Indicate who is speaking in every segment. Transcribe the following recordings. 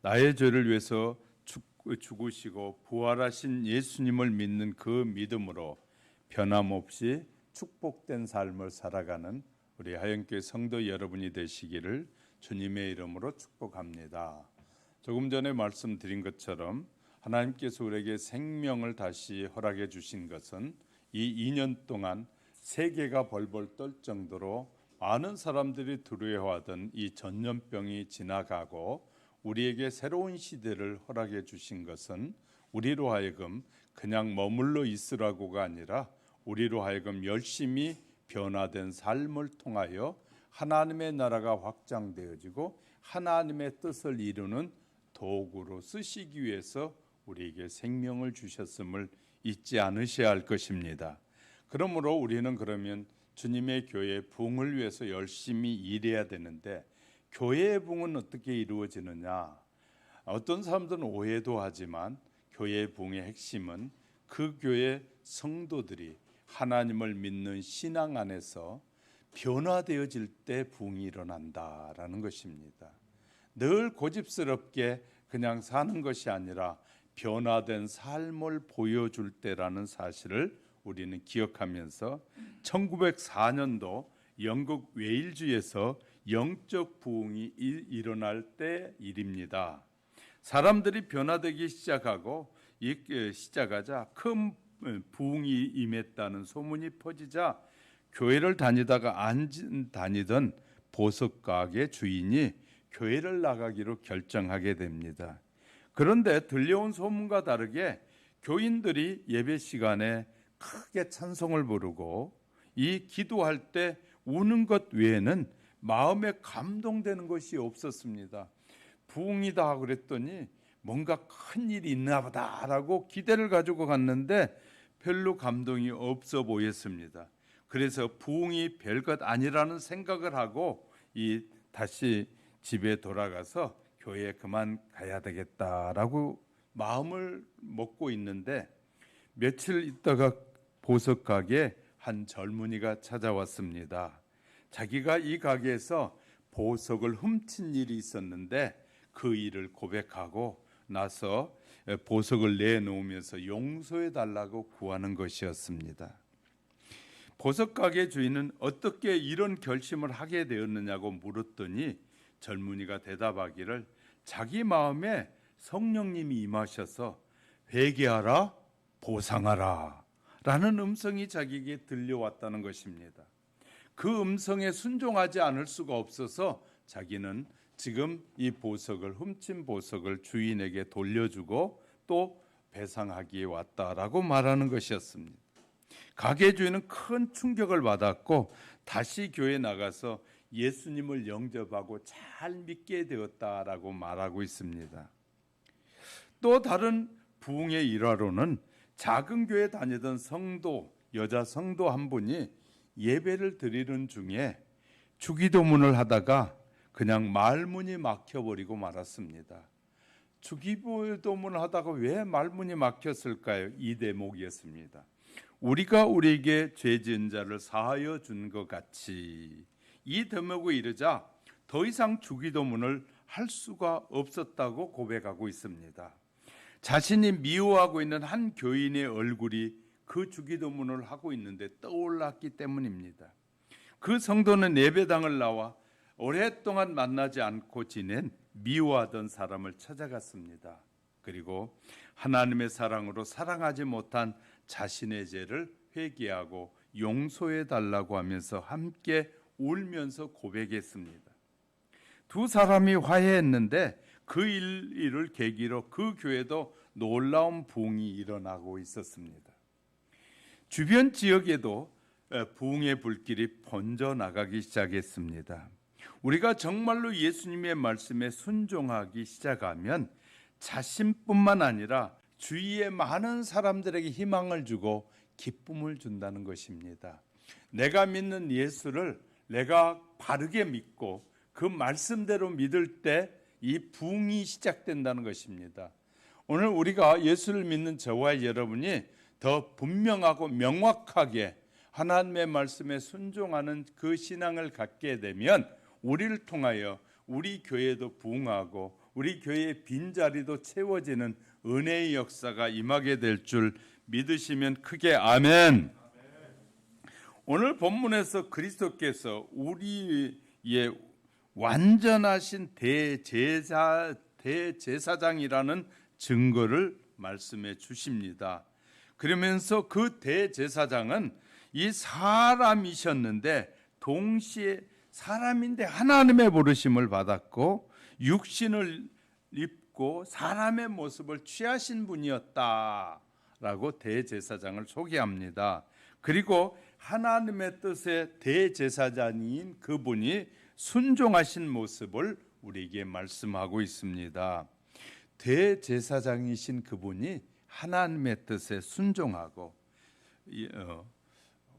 Speaker 1: 나의 죄를 위해서 죽으시고 부활하신 예수님을 믿는 그 믿음으로 변함없이 축복된 삶을 살아가는 우리 하영교회 성도 여러분이 되시기를 주님의 이름으로 축복합니다. 조금 전에 말씀드린 것처럼 하나님께서 우리에게 생명을 다시 허락해 주신 것은 이 2년 동안 세계가 벌벌 떨 정도로 많은 사람들이 두려워하던 이 전염병이 지나가고 우리에게 새로운 시대를 허락해 주신 것은 우리로 하여금 그냥 머물러 있으라고가 아니라 우리로 하여금 열심히 변화된 삶을 통하여 하나님의 나라가 확장되어지고 하나님의 뜻을 이루는 도구로 쓰시기 위해서 우리에게 생명을 주셨음을 잊지 않으셔야 할 것입니다. 그러므로 우리는 그러면 주님의 교회 부흥을 위해서 열심히 일해야 되는데 교회의 부흥은 어떻게 이루어지느냐? 어떤 사람들은 오해도 하지만 교회의 부흥의 핵심은 그 교회 성도들이 하나님을 믿는 신앙 안에서 변화되어질 때 부흥이 일어난다라는 것입니다. 늘 고집스럽게 그냥 사는 것이 아니라 변화된 삶을 보여줄 때라는 사실을 우리는 기억하면서 1904년도 영국 웨일즈에서 영적 부흥이 일어날 때 일입니다. 사람들이 변화되기 시작하고 시작하자 큰 부흥이 임했다는 소문이 퍼지자 교회를 다니다가 안 다니던 보석 가게 주인이 교회를 나가기로 결정하게 됩니다. 그런데 들려온 소문과 다르게 교인들이 예배 시간에 크게 찬송을 부르고 이 기도할 때 우는 것 외에는 마음에 감동되는 것이 없었습니다. 부흥이다 그랬더니 뭔가 큰 일이 있나 보다라고 기대를 가지고 갔는데 별로 감동이 없어 보였습니다. 그래서 부흥이 별것 아니라는 생각을 하고 다시 집에 돌아가서 교회에 그만 가야 되겠다라고 마음을 먹고 있는데 며칠 있다가 보석 가게에 한 젊은이가 찾아왔습니다. 자기가 이 가게에서 보석을 훔친 일이 있었는데 그 일을 고백하고 나서 보석을 내놓으면서 용서해 달라고 구하는 것이었습니다. 보석 가게 주인은 어떻게 이런 결심을 하게 되었느냐고 물었더니 젊은이가 대답하기를 자기 마음에 성령님이 임하셔서 회개하라 보상하라 라는 음성이 자기에게 들려왔다는 것입니다. 그 음성에 순종하지 않을 수가 없어서 자기는 지금 이 보석을 훔친 보석을 주인에게 돌려주고 또 배상하기에 왔다라고 말하는 것이었습니다. 가게 주인은 큰 충격을 받았고 다시 교회에 나가서 예수님을 영접하고 잘 믿게 되었다라고 말하고 있습니다. 또 다른 부흥의 일화로는 작은 교회 다니던 여자 성도 한 분이 예배를 드리는 중에 주기도문을 하다가 그냥 말문이 막혀버리고 말았습니다. 주기도문을 하다가 왜 말문이 막혔을까요? 이 대목이었습니다. 우리가 우리에게 죄 지은 자를 사하여 준 것 같이 이 대목에 이르자 더 이상 주기도문을 할 수가 없었다고 고백하고 있습니다. 자신이 미워하고 있는 한 교인의 얼굴이 그 주기도문을 하고 있는데 떠올랐기 때문입니다. 그 성도는 예배당을 나와 오랫동안 만나지 않고 지낸 미워하던 사람을 찾아갔습니다. 그리고 하나님의 사랑으로 사랑하지 못한 자신의 죄를 회개하고 용서해 달라고 하면서 함께 울면서 고백했습니다. 두 사람이 화해했는데 그 일을 계기로 그 교회도 놀라운 부흥이 일어나고 있었습니다. 주변 지역에도 부흥의 불길이 번져나가기 시작했습니다. 우리가 정말로 예수님의 말씀에 순종하기 시작하면 자신뿐만 아니라 주위의 많은 사람들에게 희망을 주고 기쁨을 준다는 것입니다. 내가 믿는 예수를 내가 바르게 믿고 그 말씀대로 믿을 때 이 부흥이 시작된다는 것입니다. 오늘 우리가 예수를 믿는 저와 여러분이 더 분명하고 명확하게 하나님의 말씀에 순종하는 그 신앙을 갖게 되면 우리를 통하여 우리 교회도 부흥하고 우리 교회의 빈자리도 채워지는 은혜의 역사가 임하게 될 줄 믿으시면 크게 아멘. 오늘 본문에서 그리스도께서 우리의 완전하신 대제사장이라는 증거를 말씀해 주십니다. 그러면서 그 대제사장은 이 사람이셨는데 동시에 사람인데 하나님의 부르심을 받았고 육신을 입고 사람의 모습을 취하신 분이었다라고 대제사장을 소개합니다. 그리고 하나님의 뜻의 대제사장인 그분이 순종하신 모습을 우리에게 말씀하고 있습니다. 대제사장이신 그분이 하나님의 뜻에 순종하고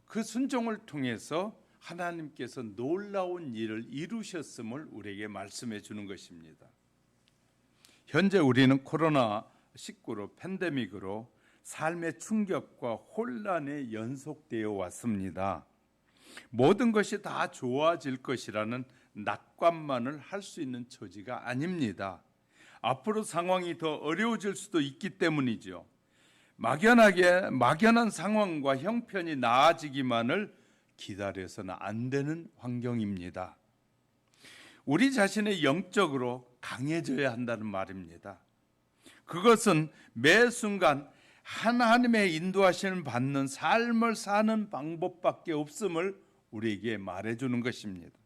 Speaker 1: 그 순종을 통해서 하나님께서 놀라운 일을 이루셨음을 우리에게 말씀해 주는 것입니다. 현재 우리는 코로나19로 팬데믹으로 삶의 충격과 혼란에 연속되어 왔습니다. 모든 것이 다 좋아질 것이라는 낙관만을 할 수 있는 처지가 아닙니다. 앞으로 상황이 더 어려워질 수도 있기 때문이죠. 막연한 상황과 형편이 나아지기만을 기다려서는 안 되는 환경입니다. 우리 자신의 영적으로 강해져야 한다는 말입니다. 그것은 매 순간 하나님의 인도하심을 받는 삶을 사는 방법밖에 없음을 우리에게 말해주는 것입니다.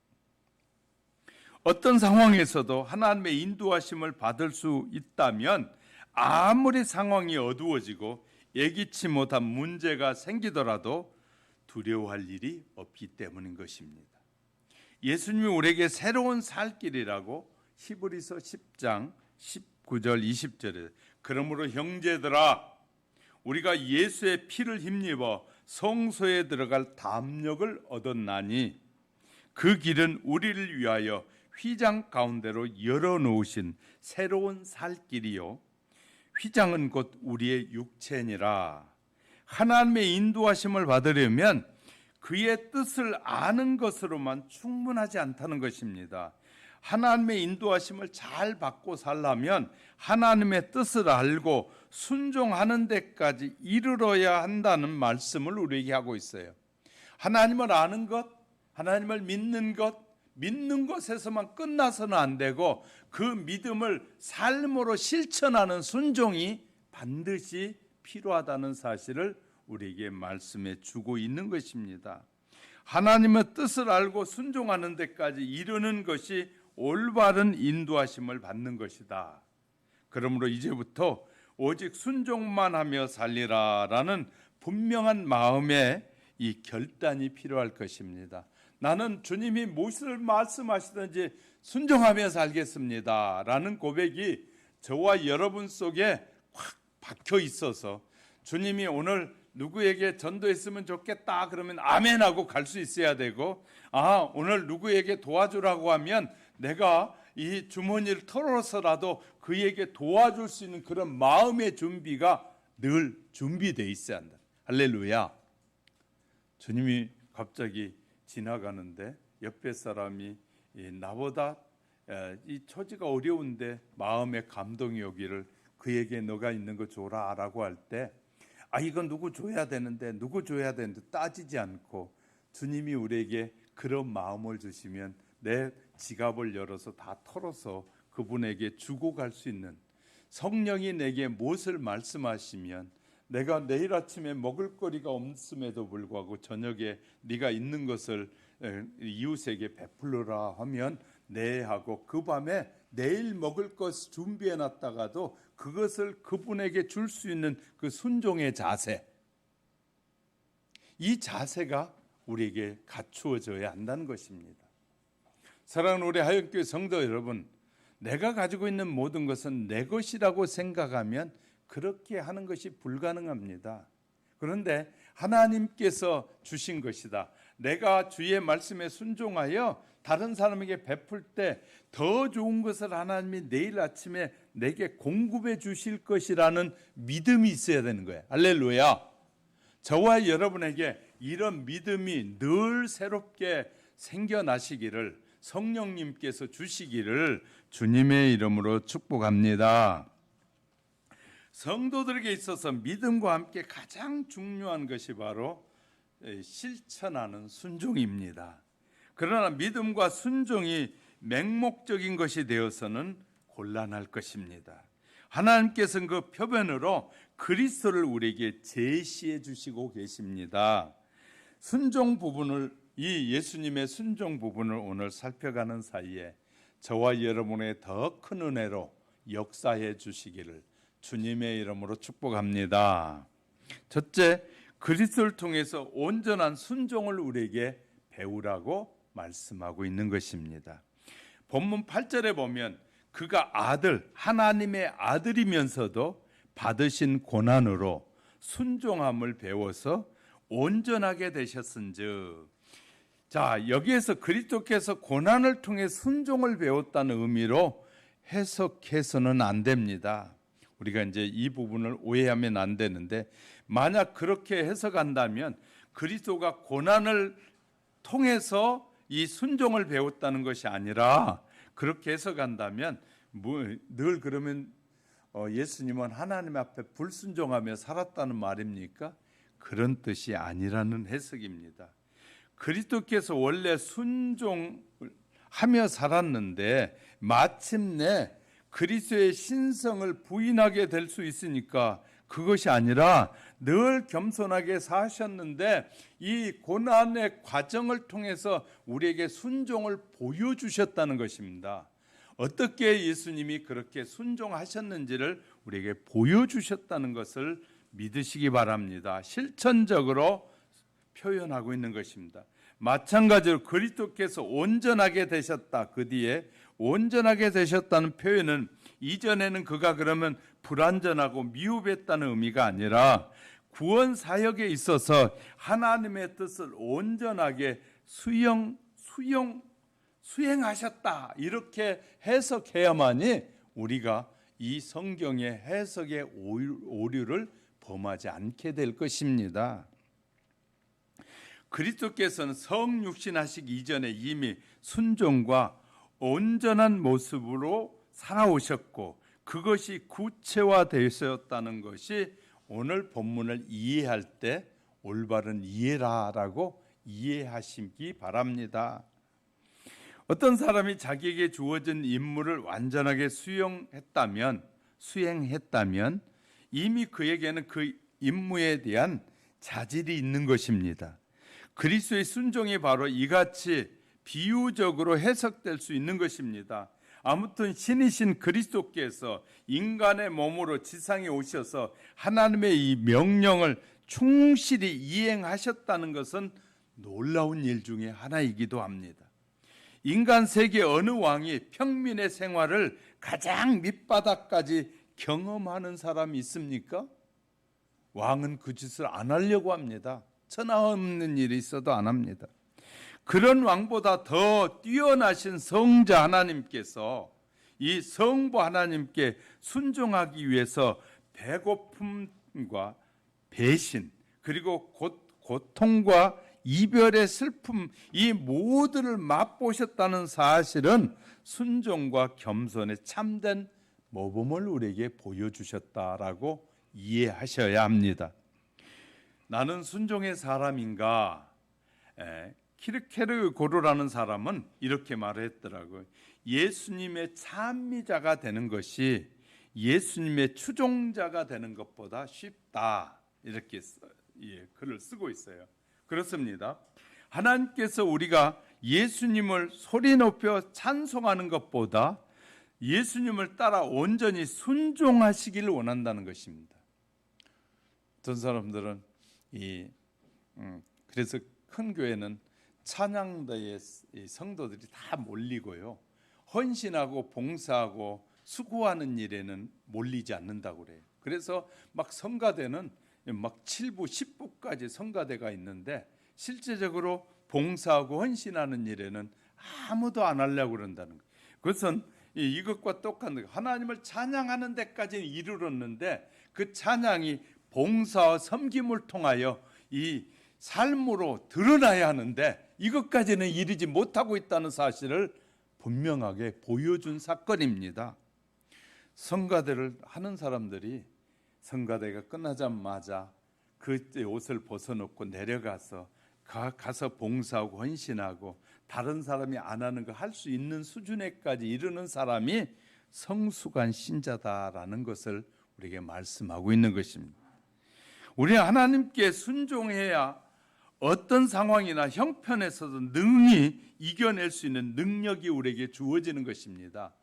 Speaker 1: 어떤 상황에서도 하나님의 인도하심을 받을 수 있다면 아무리 상황이 어두워지고 예기치 못한 문제가 생기더라도 두려워할 일이 없기 때문인 것입니다. 예수님이 우리에게 새로운 살 길이라고 히브리서 10장 19절 20절에 그러므로 형제들아 우리가 예수의 피를 힘입어 성소에 들어갈 담력을 얻었나니 그 길은 우리를 위하여 휘장 가운데로 열어놓으신 새로운 살 길이요 휘장은 곧 우리의 육체니라. 하나님의 인도하심을 받으려면 그의 뜻을 아는 것으로만 충분하지 않다는 것입니다. 하나님의 인도하심을 잘 받고 살려면 하나님의 뜻을 알고 순종하는 데까지 이르러야 한다는 말씀을 우리에게 하고 있어요. 하나님을 아는 것, 하나님을 믿는 것에서만 끝나서는 안 되고 그 믿음을 삶으로 실천하는 순종이 반드시 필요하다는 사실을 우리에게 말씀해 주고 있는 것입니다. 하나님의 뜻을 알고 순종하는 데까지 이르는 것이 올바른 인도하심을 받는 것이다. 그러므로 이제부터 오직 순종만 하며 살리라라는 분명한 마음의 이 결단이 필요할 것입니다. 나는 주님이 무엇을 말씀하시든지 순종하며 살겠습니다 라는 고백이 저와 여러분 속에 확 박혀 있어서 주님이 오늘 누구에게 전도했으면 좋겠다 그러면 아멘 하고 갈 수 있어야 되고 오늘 누구에게 도와주라고 하면 내가 이 주머니를 털어서라도 그에게 도와줄 수 있는 그런 마음의 준비가 늘 준비되어 있어야 한다. 할렐루야. 주님이 갑자기 지나가는데 옆에 사람이 나보다 이 처지가 어려운데 마음의 감동이 오기를 그에게 너가 있는 거 줘라 라고 할 때 이건 누구 줘야 되는데 따지지 않고 주님이 우리에게 그런 마음을 주시면 내 지갑을 열어서 다 털어서 그분에게 주고 갈 수 있는 성령이 내게 무엇을 말씀하시면 내가 내일 아침에 먹을 거리가 없음에도 불구하고 저녁에 네가 있는 것을 이웃에게 베풀어라 하면 네 하고 그 밤에 내일 먹을 것 준비해 놨다가도 그것을 그분에게 줄 수 있는 그 순종의 자세, 이 자세가 우리에게 갖추어져야 한다는 것입니다. 사랑하는 우리 하영교회 성도 여러분, 내가 가지고 있는 모든 것은 내 것이라고 생각하면 그렇게 하는 것이 불가능합니다. 그런데 하나님께서 주신 것이다. 내가 주의 말씀에 순종하여 다른 사람에게 베풀 때 더 좋은 것을 하나님이 내일 아침에 내게 공급해 주실 것이라는 믿음이 있어야 되는 거예요. 할렐루야. 저와 여러분에게 이런 믿음이 늘 새롭게 생겨나시기를 성령님께서 주시기를 주님의 이름으로 축복합니다. 성도들에게 있어서 믿음과 함께 가장 중요한 것이 바로 실천하는 순종입니다. 그러나 믿음과 순종이 맹목적인 것이 되어서는 곤란할 것입니다. 하나님께서는 그 표변으로 그리스도를 우리에게 제시해 주시고 계십니다. 순종 부분을, 이 예수님의 순종 부분을 오늘 살펴가는 사이에 저와 여러분의 더 큰 은혜로 역사해 주시기를 주님의 이름으로 축복합니다. 첫째, 그리스도를 통해서 온전한 순종을 우리에게 배우라고 말씀하고 있는 것입니다. 본문 8절에 보면 그가 아들, 하나님의 아들이면서도 받으신 고난으로 순종함을 배워서 온전하게 되셨은즉, 자, 여기에서 그리스도께서 고난을 통해 순종을 배웠다는 의미로 해석해서는 안 됩니다. 우리가 이제 이 부분을 오해하면 안 되는데, 만약 그렇게 해석한다면 그리스도가 고난을 통해서 이 순종을 배웠다는 것이 아니라, 그렇게 해석한다면 늘 그러면 예수님은 하나님 앞에 불순종하며 살았다는 말입니까? 그런 뜻이 아니라는 해석입니다. 그리스도께서 원래 순종하며 살았는데 마침내 그리스도의 신성을 부인하게 될 수 있으니까 그것이 아니라 늘 겸손하게 사셨는데 이 고난의 과정을 통해서 우리에게 순종을 보여주셨다는 것입니다. 어떻게 예수님이 그렇게 순종하셨는지를 우리에게 보여주셨다는 것을 믿으시기 바랍니다. 실천적으로 표현하고 있는 것입니다. 마찬가지로 그리스도께서 온전하게 되셨다, 그 뒤에 온전하게 되셨다는 표현은 이전에는 그가 그러면 불완전하고 미흡했다는 의미가 아니라 구원 사역에 있어서 하나님의 뜻을 온전하게 수행하셨다, 이렇게 해석해야만이 우리가 이 성경의 해석의 오류를 범하지 않게 될 것입니다. 그리스도께서는 성육신하시기 이전에 이미 순종과 온전한 모습으로 살아오셨고 그것이 구체화되었다는 것이 오늘 본문을 이해할 때 올바른 이해라라고 이해하시기 바랍니다. 어떤 사람이 자기에게 주어진 임무를 완전하게 수행했다면 이미 그에게는 그 임무에 대한 자질이 있는 것입니다. 그리스도의 순종이 바로 이같이 비유적으로 해석될 수 있는 것입니다. 아무튼 신이신 그리스도께서 인간의 몸으로 지상에 오셔서 하나님의 이 명령을 충실히 이행하셨다는 것은 놀라운 일 중에 하나이기도 합니다. 인간 세계 어느 왕이 평민의 생활을 가장 밑바닥까지 경험하는 사람이 있습니까? 왕은 그 짓을 안 하려고 합니다. 천하없는 일이 있어도 안 합니다. 그런 왕보다 더 뛰어나신 성자 하나님께서 이 성부 하나님께 순종하기 위해서 배고픔과 배신, 그리고 고통과 이별의 슬픔, 이 모두를 맛보셨다는 사실은 순종과 겸손의 참된 모범을 우리에게 보여주셨다라고 이해하셔야 합니다. 나는 순종의 사람인가? 키르케르고르라는 사람은 이렇게 말했더라고요. 예수님의 찬미자가 되는 것이 예수님의 추종자가 되는 것보다 쉽다, 이렇게 글을 쓰고 있어요. 그렇습니다. 하나님께서 우리가 예수님을 소리 높여 찬송하는 것보다 예수님을 따라 온전히 순종하시기를 원한다는 것입니다. 어떤 사람들은 그래서 큰 교회는 찬양대에 성도들이 다 몰리고요, 헌신하고 봉사하고 수고하는 일에는 몰리지 않는다고 그래요. 그래서 막 성가대는 막 7부 10부까지 성가대가 있는데 실제적으로 봉사하고 헌신하는 일에는 아무도 안 하려고 그런다는 거예요. 그것은 이것과 똑같은 거예요. 하나님을 찬양하는 데까지 이르렀는데 그 찬양이 봉사와 섬김을 통하여 이 삶으로 드러나야 하는데 이것까지는 이르지 못하고 있다는 사실을 분명하게 보여준 사건입니다. 성가대를 하는 사람들이 성가대가 끝나자마자 그 옷을 벗어놓고 내려가서 가서 봉사하고 헌신하고 다른 사람이 안 하는 거 할 수 있는 수준에까지 이르는 사람이 성숙한 신자다라는 것을 우리에게 말씀하고 있는 것입니다. 우리 하나님께 순종해야 어떤 상황이나 형편에서도 능히 이겨낼 수 있는 능력이 우리에게 주어지는 것입니다.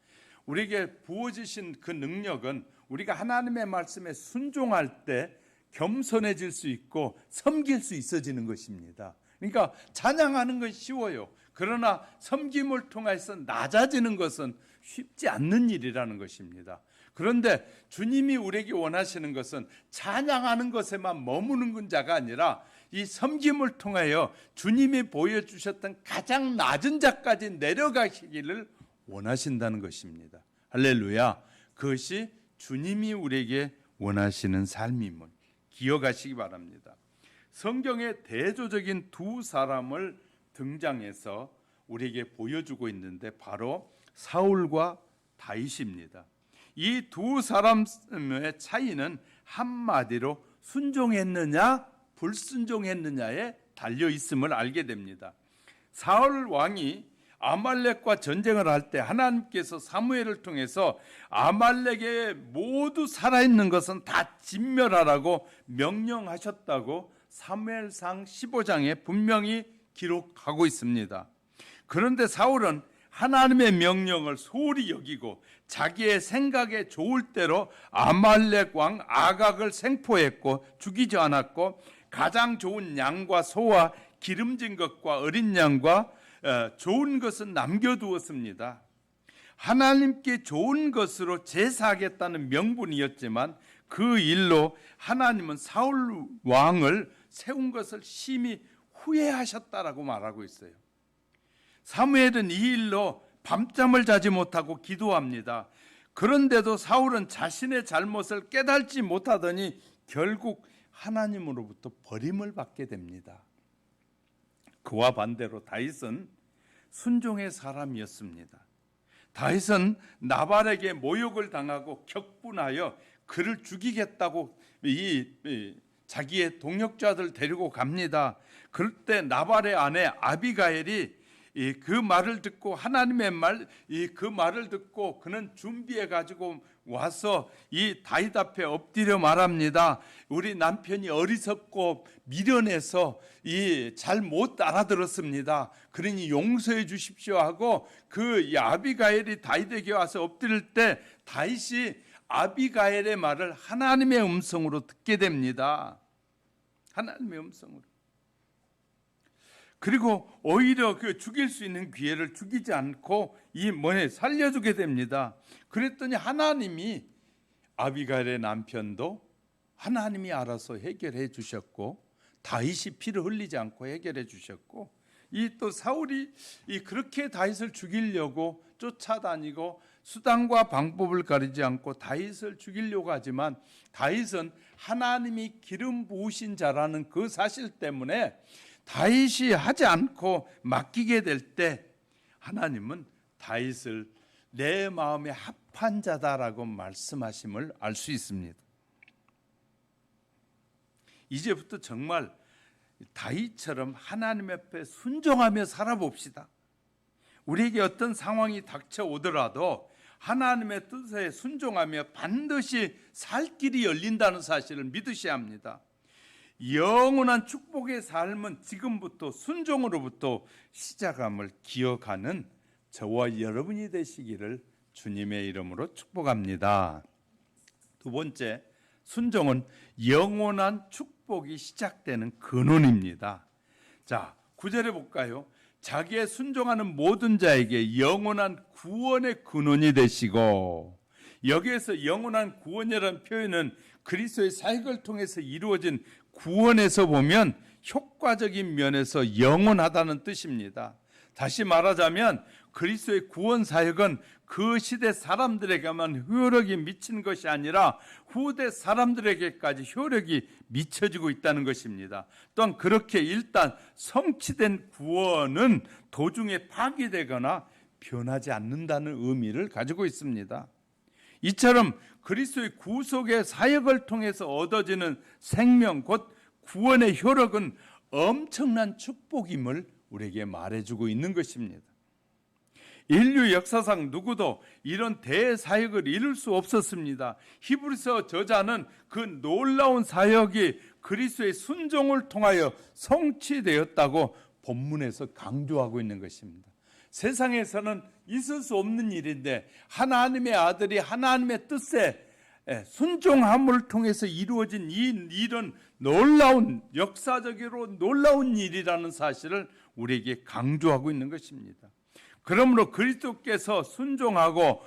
Speaker 1: 우리에게 부어주신 그 능력은 우리가 하나님의 말씀에 순종할 때 겸손해질 수 있고 섬길 수 있어지는 것입니다. 그러니까 찬양하는 건 쉬워요. 그러나 섬김을 통해서 낮아지는 것은 쉽지 않는 일이라는 것입니다. 그런데 주님이 우리에게 원하시는 것은 찬양하는 것에만 머무는 자가 아니라 이 섬김을 통하여 주님이 보여주셨던 가장 낮은 자까지 내려가시기를 원하신다는 것입니다. 할렐루야. 그것이 주님이 우리에게 원하시는 삶임을 기억하시기 바랍니다. 성경에 대조적인 두 사람을 등장해서 우리에게 보여주고 있는데 바로 사울과 다윗입니다. 이 두 사람의 차이는 한마디로 순종했느냐 불순종했느냐에 달려 있음을 알게 됩니다. 사울 왕이 아말렉과 전쟁을 할 때 하나님께서 사무엘을 통해서 아말렉에 모두 살아있는 것은 다 진멸하라고 명령하셨다고 사무엘상 15장에 분명히 기록하고 있습니다. 그런데 사울은 하나님의 명령을 소홀히 여기고 자기의 생각에 좋을 대로 아말렉 왕 아각을 생포했고 죽이지 않았고 가장 좋은 양과 소와 기름진 것과 어린 양과 좋은 것은 남겨두었습니다. 하나님께 좋은 것으로 제사하겠다는 명분이었지만 그 일로 하나님은 사울 왕을 세운 것을 심히 후회하셨다라고 말하고 있어요. 사무엘은 이 일로 밤잠을 자지 못하고 기도합니다. 그런데도 사울은 자신의 잘못을 깨닫지 못하더니 결국 하나님으로부터 버림을 받게 됩니다. 그와 반대로 다윗은 순종의 사람이었습니다. 다윗은 나발에게 모욕을 당하고 격분하여 그를 죽이겠다고 자기의 동역자들 데리고 갑니다. 그럴 때 나발의 아내 아비가일이 그 말을 듣고 하나님의 그 말을 듣고 그는 준비해 가지고 와서 이 다윗 앞에 엎드려 말합니다. 우리 남편이 어리석고 미련해서 잘 못 알아들었습니다. 그러니 용서해 주십시오 하고 그 아비가일이 다윗에게 와서 엎드릴 때 다윗이 아비가일의 말을 하나님의 음성으로 듣게 됩니다. 하나님의 음성으로. 그리고 오히려 그 죽일 수 있는 기회를 죽이지 않고 살려주게 됩니다. 그랬더니 하나님이 아비가일의 남편도 하나님이 알아서 해결해 주셨고 다윗이 피를 흘리지 않고 해결해 주셨고 또 사울이 그렇게 다윗을 죽이려고 쫓아다니고 수단과 방법을 가리지 않고 다윗을 죽이려고 하지만 다윗은 하나님이 기름 부으신 자라는 그 사실 때문에 다윗이 하지 않고 맡기게 될 때 하나님은 다윗을 내 마음에 합한 자다라고 말씀하심을 알 수 있습니다. 이제부터 정말 다윗처럼 하나님 앞에 순종하며 살아봅시다. 우리에게 어떤 상황이 닥쳐오더라도 하나님의 뜻에 순종하며 반드시 살 길이 열린다는 사실을 믿으셔야 합니다. 영원한 축복의 삶은 지금부터 순종으로부터 시작함을 기억하는 저와 여러분이 되시기를 주님의 이름으로 축복합니다. 두 번째, 순종은 영원한 축복이 시작되는 근원입니다. 자, 9절에 볼까요? 자기의 순종하는 모든 자에게 영원한 구원의 근원이 되시고, 여기에서 영원한 구원이라는 표현은 그리스도의 사역을 통해서 이루어진 구원에서 보면 효과적인 면에서 영원하다는 뜻입니다. 다시 말하자면 그리스도의 구원 사역은 그 시대 사람들에게만 효력이 미친 것이 아니라 후대 사람들에게까지 효력이 미쳐지고 있다는 것입니다. 또한 그렇게 일단 성취된 구원은 도중에 파기되거나 변하지 않는다는 의미를 가지고 있습니다. 이처럼 그리스도의 구속의 사역을 통해서 얻어지는 생명, 곧 구원의 효력은 엄청난 축복임을 우리에게 말해주고 있는 것입니다. 인류 역사상 누구도 이런 대사역을 이룰 수 없었습니다. 히브리서 저자는 그 놀라운 사역이 그리스도의 순종을 통하여 성취되었다고 본문에서 강조하고 있는 것입니다. 세상에서는 있을 수 없는 일인데 하나님의 아들이 하나님의 뜻에 순종함을 통해서 이루어진 이 일은 놀라운, 역사적으로 놀라운 일이라는 사실을 우리에게 강조하고 있는 것입니다. 그러므로 그리스도께서 순종하고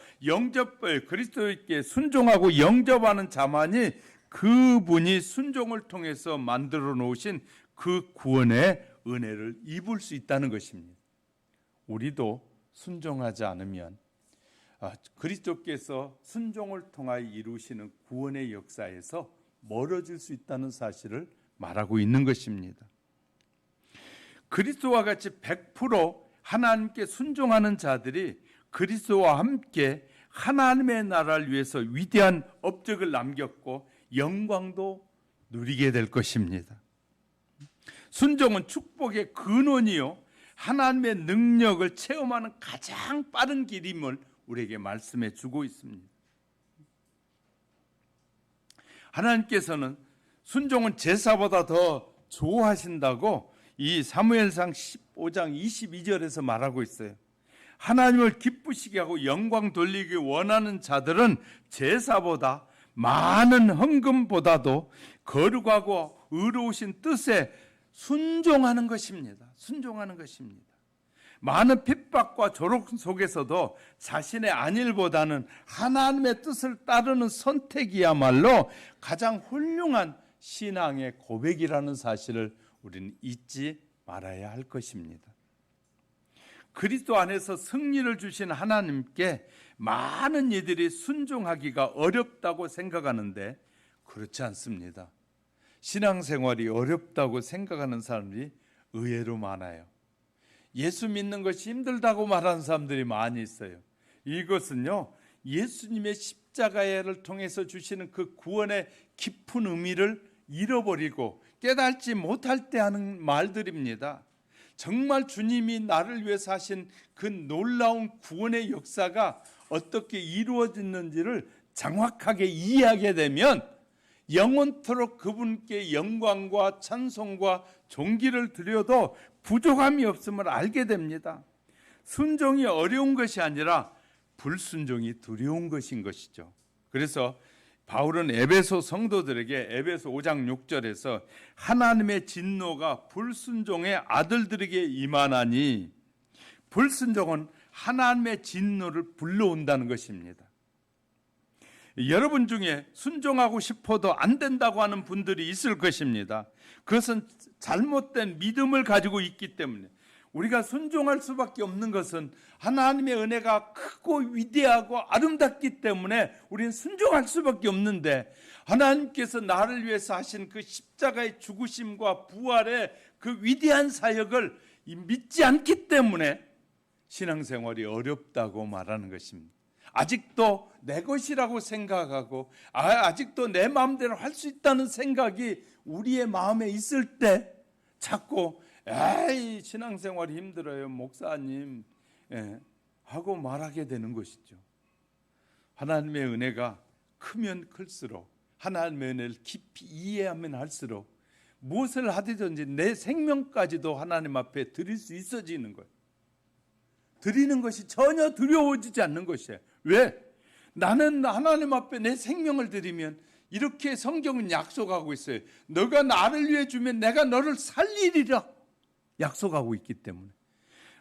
Speaker 1: 그리스도께 순종하고 영접하는 자만이 그분이 순종을 통해서 만들어 놓으신 그 구원의 은혜를 입을 수 있다는 것입니다. 우리도 순종하지 않으면 그리스도께서 순종을 통하여 이루시는 구원의 역사에서 멀어질 수 있다는 사실을 말하고 있는 것입니다. 그리스도와 같이 100% 하나님께 순종하는 자들이 그리스도와 함께 하나님의 나라를 위해서 위대한 업적을 남겼고 영광도 누리게 될 것입니다. 순종은 축복의 근원이요 하나님의 능력을 체험하는 가장 빠른 길임을 우리에게 말씀해 주고 있습니다. 하나님께서는 순종은 제사보다 더 좋아하신다고 이 사무엘상 15장 22절에서 말하고 있어요. 하나님을 기쁘시게 하고 영광 돌리기 원하는 자들은 제사보다 많은 헌금보다도 거룩하고 의로우신 뜻에 순종하는 것입니다. 순종하는 것입니다. 많은 핍박과 조롱 속에서도 자신의 안일보다는 하나님의 뜻을 따르는 선택이야말로 가장 훌륭한 신앙의 고백이라는 사실을 우리는 잊지 말아야 할 것입니다. 그리스도 안에서 승리를 주신 하나님께 많은 이들이 순종하기가 어렵다고 생각하는데 그렇지 않습니다. 신앙생활이 어렵다고 생각하는 사람들이 의외로 많아요. 예수 믿는 것이 힘들다고 말하는 사람들이 많이 있어요. 이것은요, 예수님의 십자가를 통해서 주시는 그 구원의 깊은 의미를 잃어버리고 깨닫지 못할 때 하는 말들입니다. 정말 주님이 나를 위해서 하신 그 놀라운 구원의 역사가 어떻게 이루어졌는지를 정확하게 이해하게 되면 영원토록 그분께 영광과 찬송과 존귀를 드려도 부족함이 없음을 알게 됩니다. 순종이 어려운 것이 아니라 불순종이 두려운 것인 것이죠. 그래서 바울은 에베소 성도들에게 에베소 5장 6절에서 하나님의 진노가 불순종의 아들들에게 임하나니, 불순종은 하나님의 진노를 불러온다는 것입니다. 여러분 중에 순종하고 싶어도 안 된다고 하는 분들이 있을 것입니다. 그것은 잘못된 믿음을 가지고 있기 때문에, 우리가 순종할 수밖에 없는 것은 하나님의 은혜가 크고 위대하고 아름답기 때문에 우리는 순종할 수밖에 없는데, 하나님께서 나를 위해서 하신 그 십자가의 죽으심과 부활의 그 위대한 사역을 믿지 않기 때문에 신앙생활이 어렵다고 말하는 것입니다. 아직도 내 것이라고 생각하고 아직도 내 마음대로 할 수 있다는 생각이 우리의 마음에 있을 때 자꾸 에이 신앙생활이 힘들어요 목사님 하고 말하게 되는 것이죠. 하나님의 은혜가 크면 클수록, 하나님의 은혜를 깊이 이해하면 할수록 무엇을 하든지 내 생명까지도 하나님 앞에 드릴 수 있어지는 거예요. 드리는 것이 전혀 두려워지지 않는 것이에요. 왜? 나는 하나님 앞에 내 생명을 드리면, 이렇게 성경은 약속하고 있어요. 너가 나를 위해 주면 내가 너를 살리리라 약속하고 있기 때문에,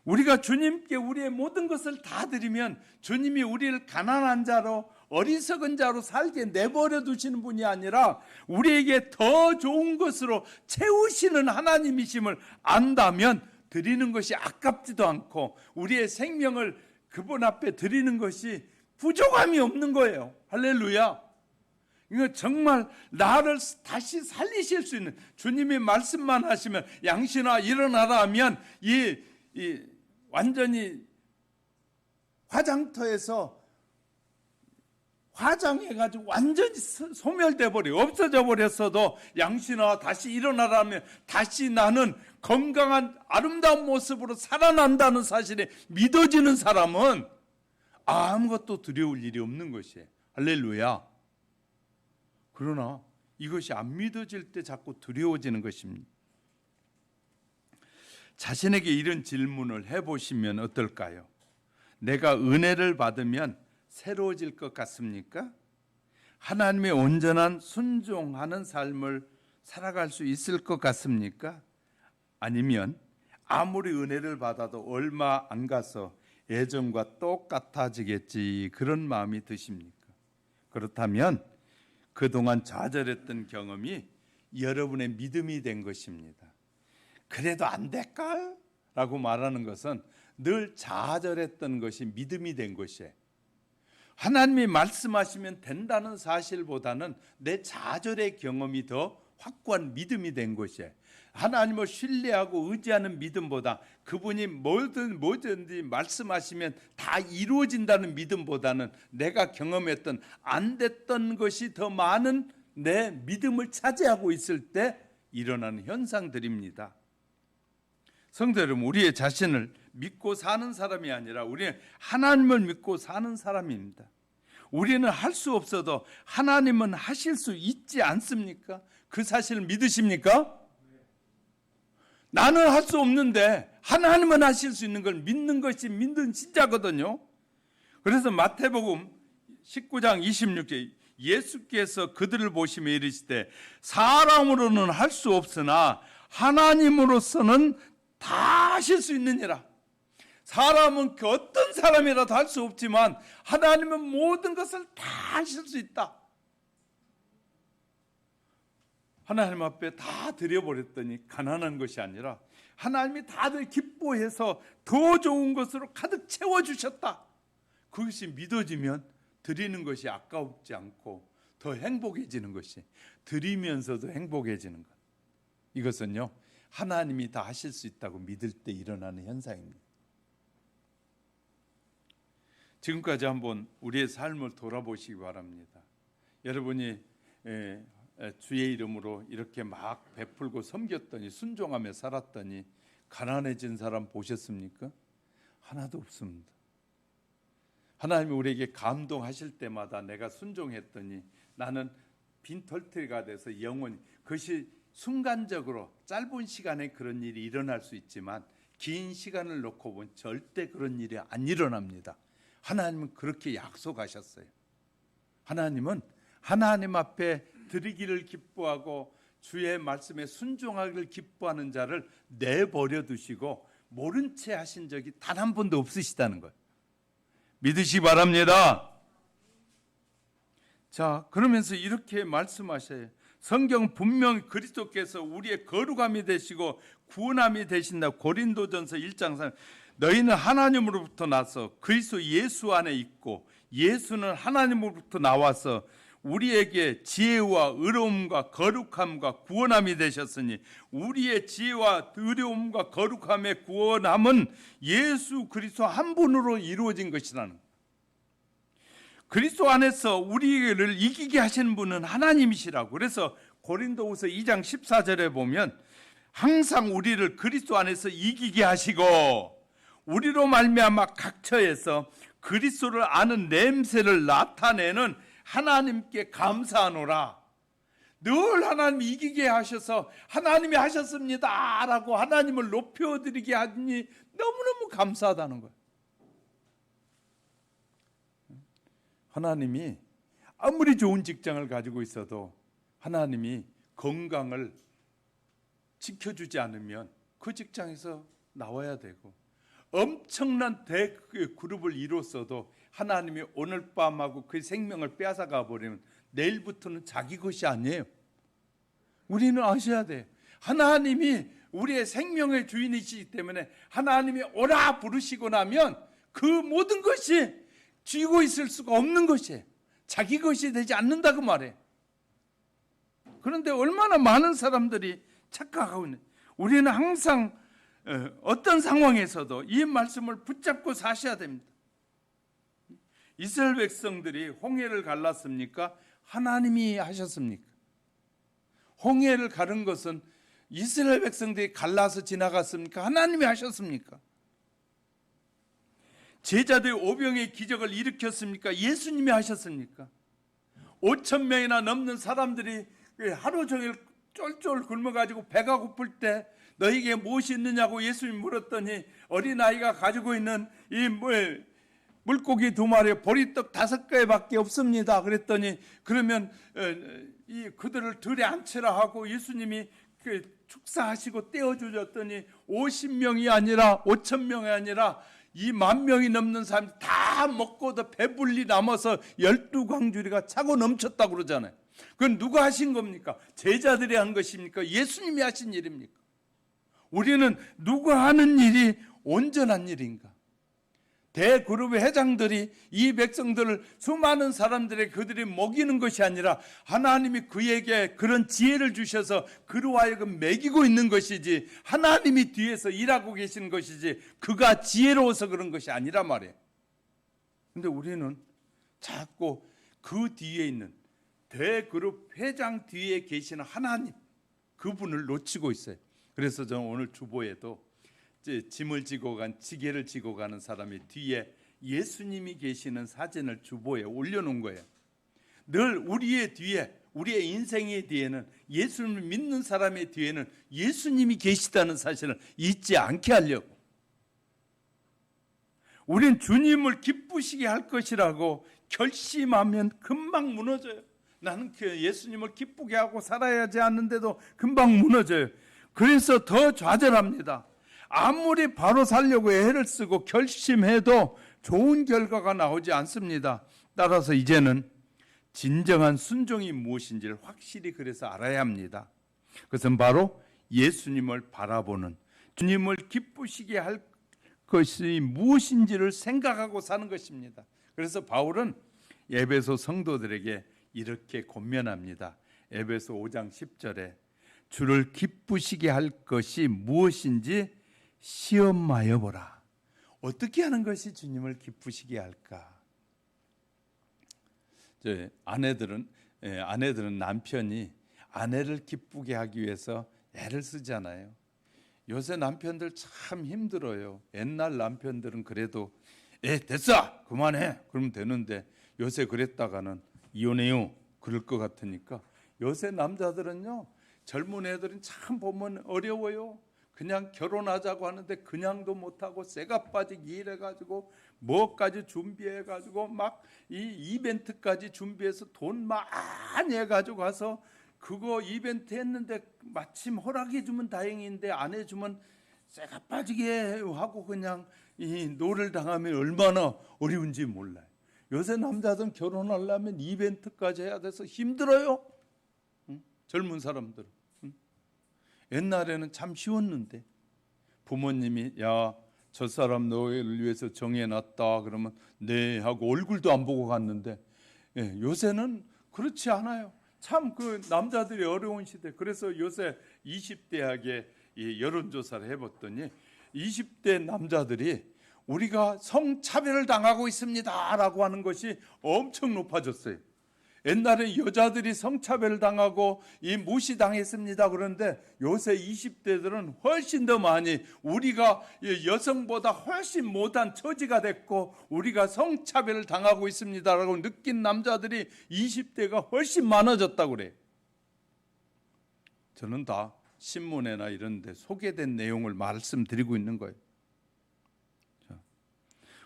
Speaker 1: 우리가 주님께 우리의 모든 것을 다 드리면 주님이 우리를 가난한 자로 어리석은 자로 살게 내버려 두시는 분이 아니라 우리에게 더 좋은 것으로 채우시는 하나님이심을 안다면 드리는 것이 아깝지도 않고 우리의 생명을 그분 앞에 드리는 것이 부족함이 없는 거예요. 할렐루야. 이거 정말 나를 다시 살리실 수 있는, 주님이 말씀만 하시면 양신아 일어나라 하면 이 완전히 화장터에서 화장해가지고 완전히 소멸돼 버려 없어져 버렸어도 양신아 다시 일어나라 하면 다시 나는 건강한 아름다운 모습으로 살아난다는 사실에 믿어지는 사람은 아무것도 두려울 일이 없는 것이에요. 할렐루야. 그러나 이것이 안 믿어질 때 자꾸 두려워지는 것입니다. 자신에게 이런 질문을 해보시면 어떨까요? 내가 은혜를 받으면 새로워질 것 같습니까? 하나님의 온전한 순종하는 삶을 살아갈 수 있을 것 같습니까? 아니면 아무리 은혜를 받아도 얼마 안 가서 예전과 똑같아지겠지 그런 마음이 드십니까? 그렇다면 그동안 좌절했던 경험이 여러분의 믿음이 된 것입니다. 그래도 안 될걸? 라고 말하는 것은 늘 좌절했던 것이 믿음이 된 것이에요. 하나님이 말씀하시면 된다는 사실보다는 내 좌절의 경험이 더 확고한 믿음이 된 것이에요. 하나님을 신뢰하고 의지하는 믿음보다 그분이 뭐든지 말씀하시면 다 이루어진다는 믿음보다는 내가 경험했던 안 됐던 것이 더 많은 내 믿음을 차지하고 있을 때 일어나는 현상들입니다. 성도 여러분, 우리의 자신을 믿고 사는 사람이 아니라 우리는 하나님을 믿고 사는 사람입니다. 우리는 할 수 없어도 하나님은 하실 수 있지 않습니까? 그 사실을 믿으십니까? 나는 할 수 없는데 하나님은 하실 수 있는 걸 믿는 것이 믿는 신자거든요. 그래서 마태복음 19장 26절 예수께서 그들을 보시며 이르시되 사람으로는 할 수 없으나 하나님으로서는 다 하실 수 있느니라. 사람은 그 어떤 사람이라도 할 수 없지만 하나님은 모든 것을 다 하실 수 있다. 하나님 앞에 다 드려버렸더니 가난한 것이 아니라 하나님이 다들 기뻐해서 더 좋은 것으로 가득 채워주셨다. 그것이 믿어지면 드리는 것이 아까웠지 않고 더 행복해지는 것이, 드리면서도 행복해지는 것, 이것은요 하나님이 다 하실 수 있다고 믿을 때 일어나는 현상입니다. 지금까지 한번 우리의 삶을 돌아보시기 바랍니다. 여러분이 주의 이름으로 이렇게 막 베풀고 섬겼더니 순종하며 살았더니 가난해진 사람 보셨습니까? 하나도 없습니다. 하나님이 우리에게 감동하실 때마다 내가 순종했더니 나는 빈털터리가 돼서 영원히, 그것이 순간적으로 짧은 시간에 그런 일이 일어날 수 있지만 긴 시간을 놓고 보면 절대 그런 일이 안 일어납니다. 하나님은 그렇게 약속하셨어요. 하나님은 하나님 앞에 드리기를 기뻐하고 주의 말씀에 순종하기를 기뻐하는 자를 내버려 두시고 모른 채 하신 적이 단 한 번도 없으시다는 것 믿으시기 바랍니다. 자, 그러면서 이렇게 말씀하셔요. 성경 분명히 그리스도께서 우리의 거룩함이 되시고 구원함이 되신다. 고린도전서 1장 3, 너희는 하나님으로부터 나서 그리스도 예수 안에 있고 예수는 하나님으로부터 나와서 우리에게 지혜와 의로움과 거룩함과 구원함이 되셨으니 우리의 지혜와 의로움과 거룩함의 구원함은 예수 그리스도 한 분으로 이루어진 것이라는 거예요. 그리스도 안에서 우리를 이기게 하시는 분은 하나님이시라고. 그래서 고린도후서 2장 14절에 보면 항상 우리를 그리스도 안에서 이기게 하시고 우리로 말미암아 각처에서 그리스도를 아는 냄새를 나타내는 하나님께 감사하노라. 늘 하나님이 이기게 하셔서 하나님이 하셨습니다 라고 하나님을 높여드리게 하니 너무너무 감사하다는 거예요. 하나님이 아무리 좋은 직장을 가지고 있어도 하나님이 건강을 지켜주지 않으면 그 직장에서 나와야 되고, 엄청난 대그룹을 이뤘어도 하나님이 오늘 밤하고 그 생명을 빼앗아가 버리면 내일부터는 자기 것이 아니에요. 우리는 아셔야 돼요. 하나님이 우리의 생명의 주인이시기 때문에 하나님이 오라 부르시고 나면 그 모든 것이 쥐고 있을 수가 없는 것이에요. 자기 것이 되지 않는다고 말해. 그런데 얼마나 많은 사람들이 착각하고 있는. 우리는 항상 어떤 상황에서도 이 말씀을 붙잡고 사셔야 됩니다. 이스라엘 백성들이 홍해를 갈랐습니까? 하나님이 하셨습니까? 홍해를 가른 것은 이스라엘 백성들이 갈라서 지나갔습니까? 하나님이 하셨습니까? 제자들이 오병의 기적을 일으켰습니까? 예수님이 하셨습니까? 5천 명이나 넘는 사람들이 하루 종일 쫄쫄 굶어가지고 배가 고플 때 너에게 무엇이 있느냐고 예수님이 물었더니 어린아이가 가지고 있는 이 물고기 2마리, 보리떡 5개밖에 없습니다. 그랬더니 그러면 그들을 들에 앉히라 하고 예수님이 축사하시고 떼어주셨더니 50명이 아니라 5천 명이 아니라 이 10,000명이 넘는 사람이 다 먹고도 배불리 남아서 12광주리가 차고 넘쳤다고 그러잖아요. 그건 누가 하신 겁니까? 제자들이 한 것입니까? 예수님이 하신 일입니까? 우리는 누가 하는 일이 온전한 일인가? 대그룹의 회장들이 이 백성들을 수많은 사람들의 그들이 먹이는 것이 아니라 하나님이 그에게 그런 지혜를 주셔서 그로 하여금 먹이고 있는 것이지 하나님이 뒤에서 일하고 계시는 것이지 그가 지혜로워서 그런 것이 아니라 말이에요. 근데 우리는 자꾸 그 뒤에 있는 대그룹 회장 뒤에 계시는 하나님 그분을 놓치고 있어요. 그래서 저는 오늘 주보에도 짐을 지고 간 지게를 지고 가는 사람의 뒤에 예수님이 계시는 사진을 주보에 올려놓은 거예요. 늘 우리의 뒤에 우리의 인생의 뒤에는 예수님을 믿는 사람의 뒤에는 예수님이 계시다는 사실을 잊지 않게 하려고. 우린 주님을 기쁘시게 할 것이라고 결심하면 금방 무너져요. 나는 예수님을 기쁘게 하고 살아야 하지 않는데도 금방 무너져요. 그래서 더 좌절합니다. 아무리 바로 살려고 애를 쓰고 결심해도 좋은 결과가 나오지 않습니다. 따라서 이제는 진정한 순종이 무엇인지를 확실히 그래서 알아야 합니다. 그것은 바로 예수님을 바라보는, 주님을 기쁘시게 할 것이 무엇인지를 생각하고 사는 것입니다. 그래서 바울은 에베소 성도들에게 이렇게 권면합니다. 에베소 5장 10절에 주를 기쁘시게 할 것이 무엇인지 시험하여 보라. 어떻게 하는 것이 주님을 기쁘시게 할까? 아내들은 남편이 아내를 기쁘게 하기 위해서 애를 쓰잖아요. 요새 남편들 참 힘들어요. 옛날 남편들은 그래도 됐어 그만해 그러면 되는데 요새 그랬다가는 이혼해요 그럴 것 같으니까 요새 남자들은요 젊은 애들은 참 보면 어려워요. 그냥 결혼하자고 하는데 그냥도 못하고 새가 빠지기 일해가지고 뭐까지 준비해가지고 막 이 이벤트까지 준비해서 돈 많이 해가지고 가서 그거 이벤트 했는데 마침 허락해 주면 다행인데 안 해주면 새가 빠지게 하고 그냥 이 노를 당하면 얼마나 어려운지 몰라요. 요새 남자들은 결혼하려면 이벤트까지 해야 돼서 힘들어요. 젊은 사람들은. 옛날에는 참 쉬웠는데 부모님이 야, 저 사람 너를 위해서 정해놨다 그러면 네 하고 얼굴도 안 보고 갔는데 요새는 그렇지 않아요. 참 그 남자들이 어려운 시대. 그래서 요새 20대에게 여론조사를 해봤더니 20대 남자들이 우리가 성차별을 당하고 있습니다 라고 하는 것이 엄청 높아졌어요. 옛날에 여자들이 성차별을 당하고 무시당했습니다. 그런데 요새 20대들은 훨씬 더 많이 우리가 여성보다 훨씬 못한 처지가 됐고 우리가 성차별을 당하고 있습니다라고 느낀 남자들이 20대가 훨씬 많아졌다고 그래요. 저는 다 신문에나 이런 데 소개된 내용을 말씀드리고 있는 거예요.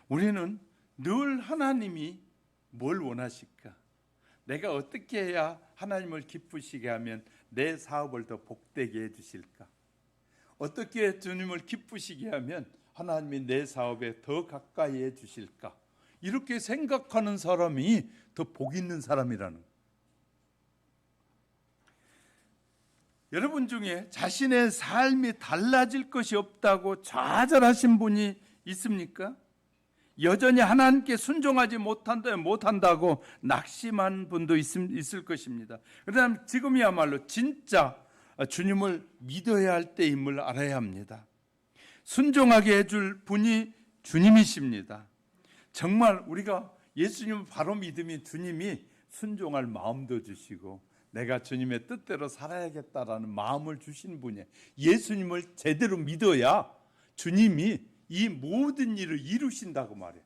Speaker 1: 우리는 늘 하나님이 뭘 원하실까? 내가 어떻게 해야 하나님을 기쁘시게 하면 내 사업을 더 복되게 해주실까? 어떻게 주님을 기쁘시게 하면 하나님이 내 사업에 더 가까이 해주실까? 이렇게 생각하는 사람이 더 복 있는 사람이라는 거예요. 여러분 중에 자신의 삶이 달라질 것이 없다고 좌절하신 분이 있습니까? 여전히 하나님께 순종하지 못한다고 낙심한 분도 있을 것입니다. 그다음 지금이야말로 진짜 주님을 믿어야 할 때임을 알아야 합니다. 순종하게 해줄 분이 주님이십니다. 정말 우리가 예수님을 바로 믿으면 주님이 순종할 마음도 주시고 내가 주님의 뜻대로 살아야겠다라는 마음을 주신 분이에요. 예수님을 제대로 믿어야 주님이 이 모든 일을 이루신다고 말해요.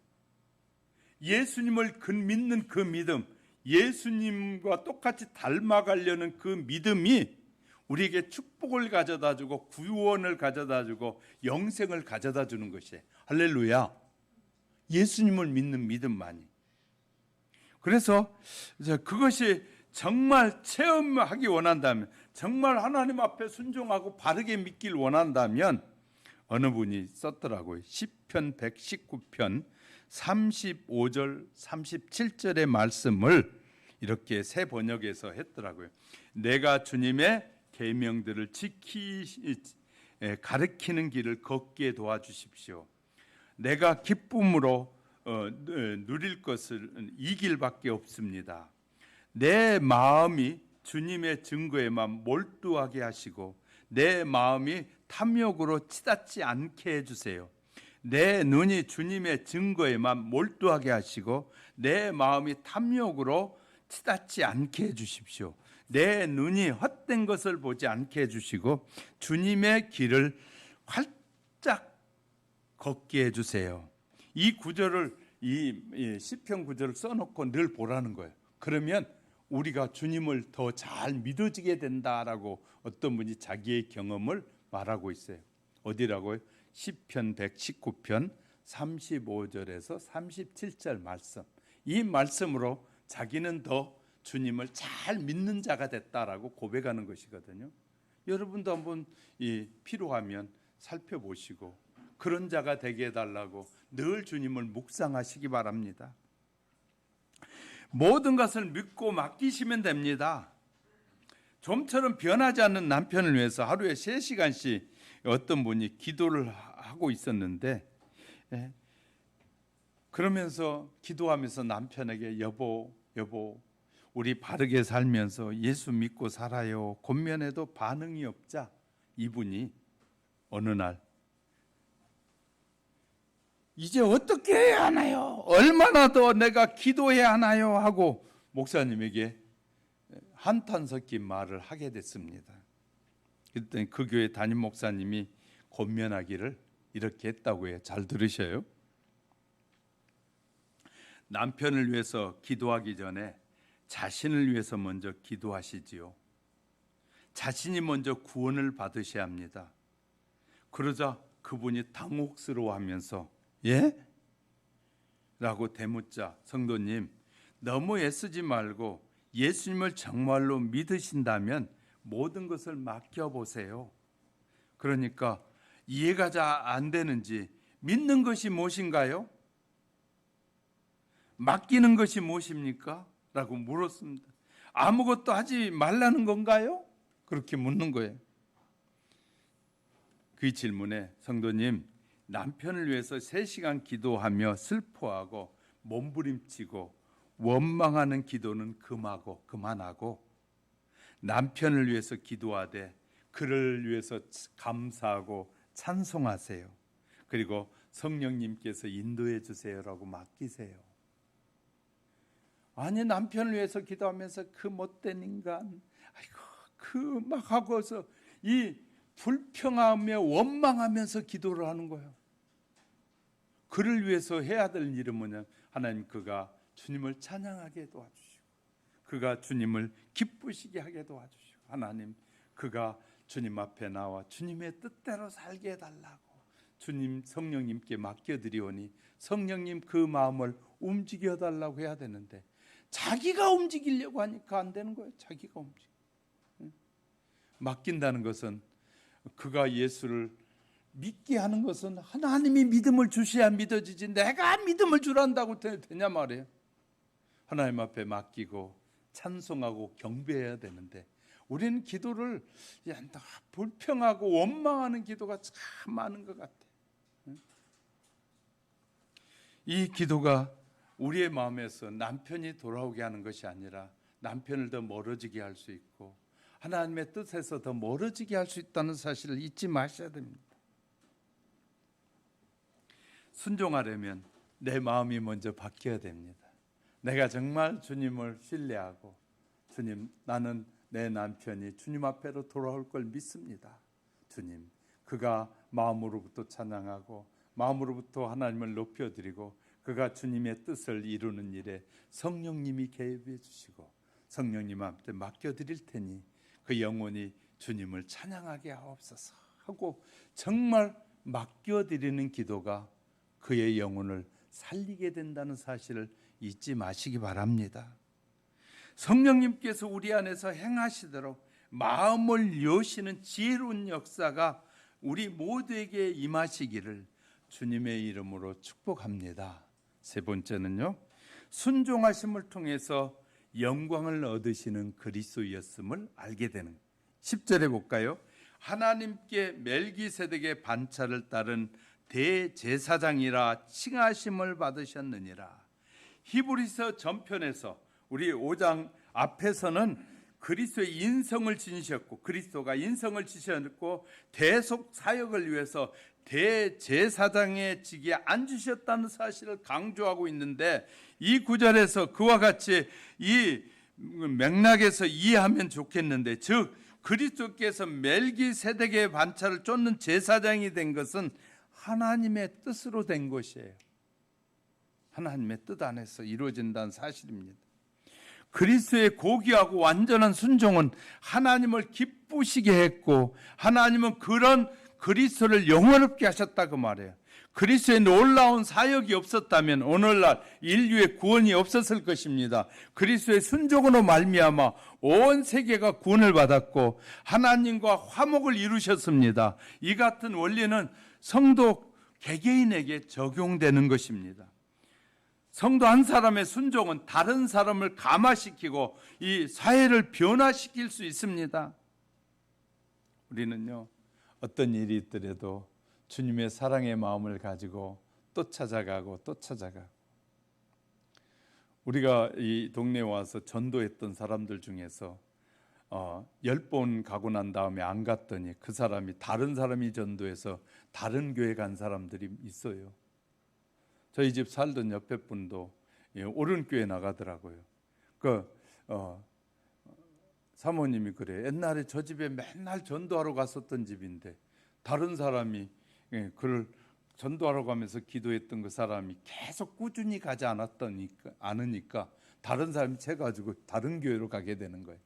Speaker 1: 예수님을 믿는 그 믿음, 예수님과 똑같이 닮아가려는 그 믿음이 우리에게 축복을 가져다주고 구원을 가져다주고 영생을 가져다주는 것이에요. 할렐루야. 예수님을 믿는 믿음만이. 그래서 그것이 정말 체험하기 원한다면, 정말 하나님 앞에 순종하고 바르게 믿길 원한다면 어느 분이 썼더라고요. 시편 119편 35절 37절의 말씀을 이렇게 새 번역에서 했더라고요. 내가 주님의 계명들을 가르치는 길을 걷게 도와주십시오. 내가 기쁨으로 누릴 것은 이 길밖에 없습니다. 내 마음이 주님의 증거에만 몰두하게 하시고 내 마음이 탐욕으로 치닫지 않게 해주세요. 내 눈이 주님의 증거에만 몰두하게 하시고 내 마음이 탐욕으로 치닫지 않게 해주십시오. 내 눈이 헛된 것을 보지 않게 해주시고 주님의 길을 활짝 걷게 해주세요. 이 구절을 이 시편 구절을 써놓고 늘 보라는 거예요. 그러면 우리가 주님을 더 잘 믿어지게 된다라고 어떤 분이 자기의 경험을 말하고 있어요. 어디라고요? 시편 119편 35절에서 37절 말씀. 이 말씀으로 자기는 더 주님을 잘 믿는 자가 됐다라고 고백하는 것이거든요. 여러분도 한번 필요하면 살펴보시고 그런 자가 되게 해달라고 늘 주님을 묵상하시기 바랍니다. 모든 것을 믿고 맡기시면 됩니다. 좀처럼 변하지 않는 남편을 위해서 하루에 3시간씩 어떤 분이 기도를 하고 있었는데, 그러면서 기도하면서 남편에게 여보 우리 바르게 살면서 예수 믿고 살아요 권면해도 반응이 없자 이분이 어느 날 이제 어떻게 해야 하나요? 얼마나 더 내가 기도해야 하나요? 하고 목사님에게 한탄 섞인 말을 하게 됐습니다. 그랬더니 그 교회 담임 목사님이 권면하기를 이렇게 했다고 해요. 잘 들으셔요. 남편을 위해서 기도하기 전에 자신을 위해서 먼저 기도하시지요. 자신이 먼저 구원을 받으셔야 합니다. 그러자 그분이 당혹스러워하면서 예? 라고 대묻자 성도님 너무 애쓰지 말고 예수님을 정말로 믿으신다면 모든 것을 맡겨보세요. 그러니까 이해가 잘 안 되는지 믿는 것이 무엇인가요? 맡기는 것이 무엇입니까? 라고 물었습니다. 아무것도 하지 말라는 건가요? 그렇게 묻는 거예요. 그 질문에 성도님 남편을 위해서 3시간 기도하며 슬퍼하고 몸부림치고 원망하는 기도는 그만하고 남편을 위해서 기도하되 그를 위해서 감사하고 찬송하세요. 그리고 성령님께서 인도해 주세요라고 맡기세요. 아니 남편을 위해서 기도하면서 그 못된 인간 그 막 하고서 이 불평하며 원망하면서 기도를 하는 거예요. 그를 위해서 해야 될 일은 뭐냐? 하나님 그가 주님을 찬양하게 도와주시고 그가 주님을 기쁘시게 하게 도와주시고 하나님 그가 주님 앞에 나와 주님의 뜻대로 살게 해달라고 주님 성령님께 맡겨드리오니 성령님 그 마음을 움직여달라고 해야 되는데 자기가 움직이려고 하니까 안 되는 거예요. 자기가 움직여. 맡긴다는 것은 그가 예수를 믿게 하는 것은 하나님이 믿음을 주셔야 믿어지지 내가 믿음을 주란다고 되냐 말이에요. 하나님 앞에 맡기고 찬송하고 경배해야 되는데 우리는 기도를 불평하고 원망하는 기도가 참 많은 것 같아. 이 기도가 우리의 마음에서 남편이 돌아오게 하는 것이 아니라 남편을 더 멀어지게 할 수 있고 하나님의 뜻에서 더 멀어지게 할 수 있다는 사실을 잊지 마셔야 됩니다. 순종하려면 내 마음이 먼저 바뀌어야 됩니다. 내가 정말 주님을 신뢰하고 주님, 나는 내 남편이 주님 앞에로 돌아올 걸 믿습니다. 주님, 그가 마음으로부터 찬양하고 마음으로부터 하나님을 높여드리고 그가 주님의 뜻을 이루는 일에 성령님이 개입해 주시고 성령님한테 맡겨드릴 테니 그 영혼이 주님을 찬양하게 하옵소서 하고 정말 맡겨드리는 기도가 그의 영혼을 살리게 된다는 사실을 잊지 마시기 바랍니다. 성령님께서 우리 안에서 행하시도록 마음을 여시는 지혜로운 역사가 우리 모두에게 임하시기를 주님의 이름으로 축복합니다. 세 번째는요, 순종하심을 통해서 영광을 얻으시는 그리스도였음을 알게 되는 10절에 볼까요? 하나님께 멜기세덱의 반차를 따른 대제사장이라 칭하심을 받으셨느니라. 히브리서 전편에서 우리 5장 앞에서는 그리스도의 인성을 지니셨고 그리스도가 인성을 지니셨고 대속 사역을 위해서 대제사장의 직에 앉으셨다는 사실을 강조하고 있는데 이 구절에서 그와 같이 이 맥락에서 이해하면 좋겠는데, 즉 그리스도께서 멜기세덱의 반차를 쫓는 제사장이 된 것은 하나님의 뜻으로 된 것이에요. 하나님의 뜻 안에서 이루어진다는 사실입니다. 그리스도의 고귀하고 완전한 순종은 하나님을 기쁘시게 했고 하나님은 그런 그리스도를 영원롭게 하셨다 그 말이에요. 그리스도의 놀라운 사역이 없었다면 오늘날 인류의 구원이 없었을 것입니다. 그리스도의 순종으로 말미암아 온 세계가 구원을 받았고 하나님과 화목을 이루셨습니다. 이 같은 원리는 성도 개개인에게 적용되는 것입니다. 성도 한 사람의 순종은 다른 사람을 감화시키고 이 사회를 변화시킬 수 있습니다. 우리는요, 어떤 일이 있더라도 주님의 사랑의 마음을 가지고 또 찾아가고 또 찾아가고, 우리가 이 동네에 와서 전도했던 사람들 중에서 10번 가고 난 다음에 안 갔더니 그 사람이 다른 사람이 전도해서 다른 교회 간 사람들이 있어요. 저희 집 살던 옆에 분도 오른교회 나가더라고요. 사모님이 그래. 옛날에 저 집에 맨날 전도하러 갔었던 집인데 다른 사람이 그를 전도하러 가면서 기도했던 그 사람이 계속 꾸준히 가지 않으니까 다른 사람이 채가지고 다른 교회로 가게 되는 거예요.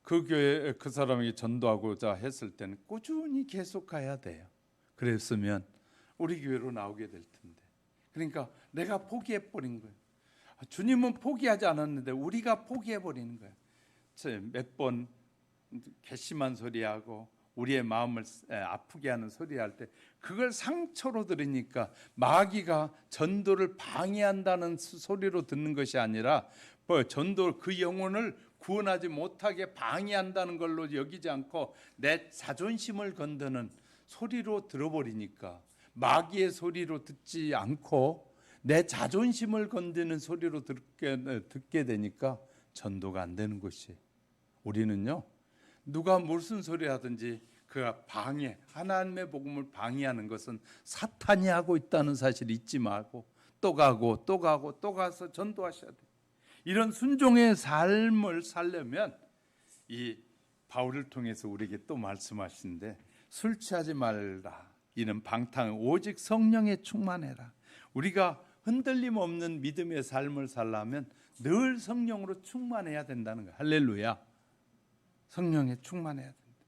Speaker 1: 그 교회 그 사람에게 전도하고자 했을 때는 꾸준히 계속 가야 돼요. 그랬으면 우리 교회로 나오게 될 텐데. 그러니까 내가 포기해버린 거예요. 주님은 포기하지 않았는데 우리가 포기해버리는 거예요. 몇 번 괘씸한 소리하고 우리의 마음을 아프게 하는 소리할 때 그걸 상처로 들으니까 마귀가 전도를 방해한다는 소리로 듣는 것이 아니라 전도 그 영혼을 구원하지 못하게 방해한다는 걸로 여기지 않고 내 자존심을 건드는 소리로 들어버리니까 마귀의 소리로 듣지 않고 내 자존심을 건드는 소리로 듣게 되니까 전도가 안 되는 것이. 우리는요, 누가 무슨 소리 하든지 그가 하나님의 복음을 방해하는 것은 사탄이 하고 있다는 사실을 잊지 말고 또 가고 또 가고 또 가서 전도하셔야 돼요. 이런 순종의 삶을 살려면 이 바울을 통해서 우리에게 또 말씀하시는데, 술 취하지 말라, 이는 방탕 오직 성령에 충만해라. 우리가 흔들림 없는 믿음의 삶을 살려면 늘 성령으로 충만해야 된다는 거예요. 할렐루야. 성령에 충만해야 된다.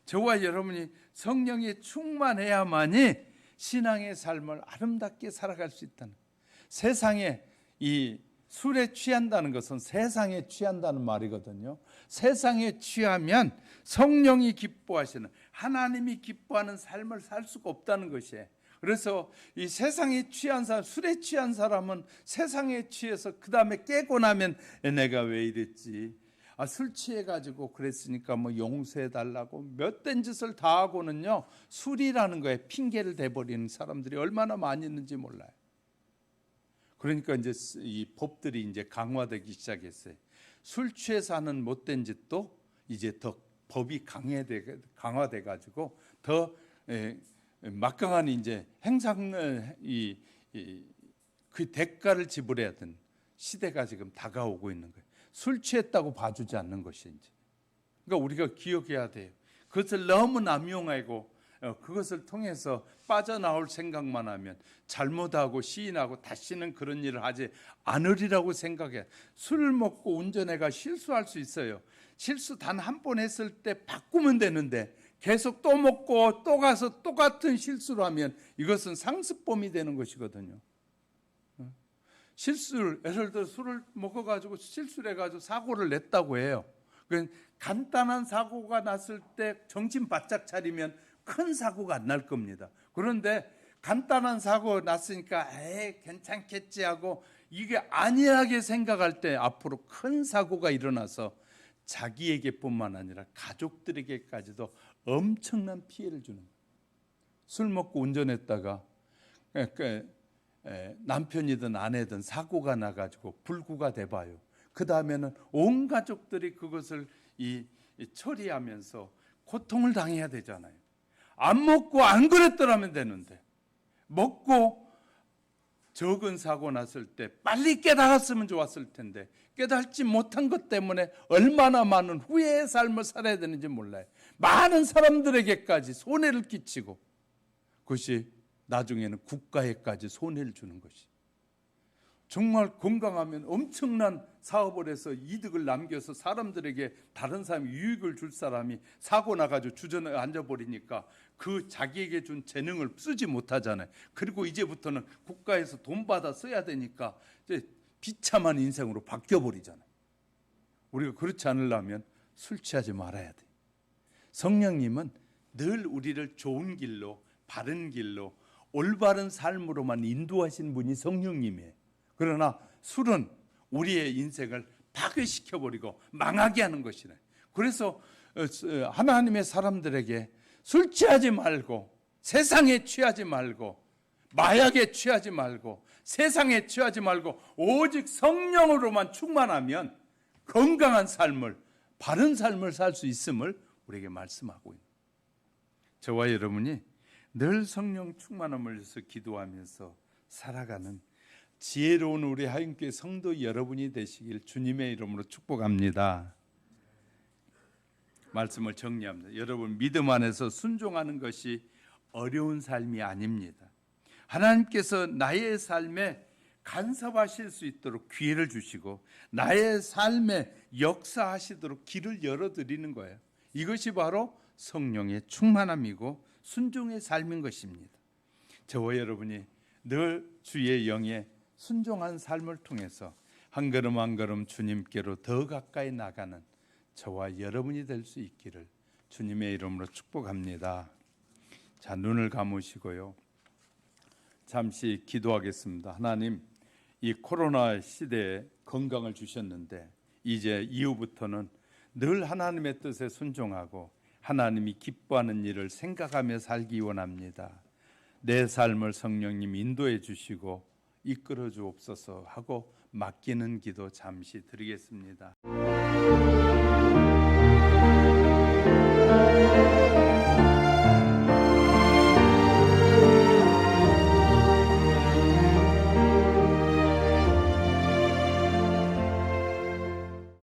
Speaker 1: 저와 여러분이 성령에 충만해야만이 신앙의 삶을 아름답게 살아갈 수 있다는 거예요. 세상에 이 술에 취한다는 것은 세상에 취한다는 말이거든요. 세상에 취하면 성령이 기뻐하시는, 하나님이 기뻐하는 삶을 살 수가 없다는 것이에요. 그래서 이 세상에 취한 사람, 술에 취한 사람은 세상에 취해서 그 다음에 깨고 나면 내가 왜 이랬지, 술 취해가지고 그랬으니까 뭐 용서해달라고 몇된 짓을 다 하고는요, 술이라는 거에 핑계를 대버리는 사람들이 얼마나 많이 있는지 몰라요. 그러니까 이제 이 법들이 이제 강화되기 시작했어요. 술 취해서 하는 못된 짓도 이제 더 법이 강화돼 가지고 더 막강한 이제 행상을 그 대가를 지불해야 되는 시대가 지금 다가오고 있는 거예요. 술 취했다고 봐주지 않는 것이 이제. 그러니까 우리가 기억해야 돼요. 그것을 너무 남용하고 그것을 통해서 빠져나올 생각만 하면 잘못하고 시인하고 다시는 그런 일을 하지 않으리라고 생각해. 술을 먹고 운전해가 실수할 수 있어요. 실수 단 한 번 했을 때 바꾸면 되는데 계속 또 먹고 또 가서 똑같은 실수를 하면 이것은 상습범이 되는 것이거든요. 실수를, 예를 들어 술을 먹어가지고 실수를 해가지고 사고를 냈다고 해요. 간단한 사고가 났을 때 정신 바짝 차리면 큰 사고가 안 날 겁니다. 그런데 간단한 사고 났으니까 괜찮겠지 하고 이게 안일하게 생각할 때 앞으로 큰 사고가 일어나서 자기에게뿐만 아니라 가족들에게까지도 엄청난 피해를 주는 거예요. 술 먹고 운전했다가 남편이든 아내든 사고가 나가지고 불구가 돼봐요. 그 다음에는 온 가족들이 그것을 처리하면서 고통을 당해야 되잖아요. 안 먹고 안 그랬더라면 되는데, 먹고 적은 사고 났을 때 빨리 깨달았으면 좋았을 텐데 깨달지 못한 것 때문에 얼마나 많은 후회의 삶을 살아야 되는지 몰라요. 많은 사람들에게까지 손해를 끼치고 그것이 나중에는 국가에까지 손해를 주는 것이. 정말 건강하면 엄청난 사업을 해서 이득을 남겨서 사람들에게 다른 사람이 유익을 줄 사람이 사고 나가지고 주저앉아 앉아버리니까 그 자기에게 준 재능을 쓰지 못하잖아요. 그리고 이제부터는 국가에서 돈 받아 써야 되니까 이제 비참한 인생으로 바뀌어버리잖아요. 우리가 그렇지 않으려면 술 취하지 말아야 돼요. 성령님은 늘 우리를 좋은 길로, 바른 길로, 올바른 삶으로만 인도하신 분이 성령님이에요. 그러나 술은 우리의 인생을 파괴시켜버리고 망하게 하는 것이네. 그래서 하나님의 사람들에게 술 취하지 말고, 세상에 취하지 말고, 마약에 취하지 말고, 세상에 취하지 말고 오직 성령으로만 충만하면 건강한 삶을, 바른 삶을 살 수 있음을 우리에게 말씀하고 있는. 저와 여러분이 늘 성령 충만함을 위해서 기도하면서 살아가는 지혜로운 우리 하윤교회 성도 여러분이 되시길 주님의 이름으로 축복합니다. 말씀을 정리합니다. 여러분, 믿음 안에서 순종하는 것이 어려운 삶이 아닙니다. 하나님께서 나의 삶에 간섭하실 수 있도록 기회를 주시고 나의 삶에 역사하시도록 길을 열어드리는 거예요. 이것이 바로 성령의 충만함이고 순종의 삶인 것입니다. 저와 여러분이 늘 주의 영에 순종한 삶을 통해서 한 걸음 한 걸음 주님께로 더 가까이 나가는 저와 여러분이 될 수 있기를 주님의 이름으로 축복합니다. 자, 눈을 감으시고요. 잠시 기도하겠습니다. 하나님, 이 코로나 시대에 건강을 주셨는데 이제 이후부터는 늘 하나님의 뜻에 순종하고 하나님이 기뻐하는 일을 생각하며 살기 원합니다. 내 삶을 성령님 인도해 주시고 이끌어 주옵소서 하고 맡기는 기도 잠시 드리겠습니다.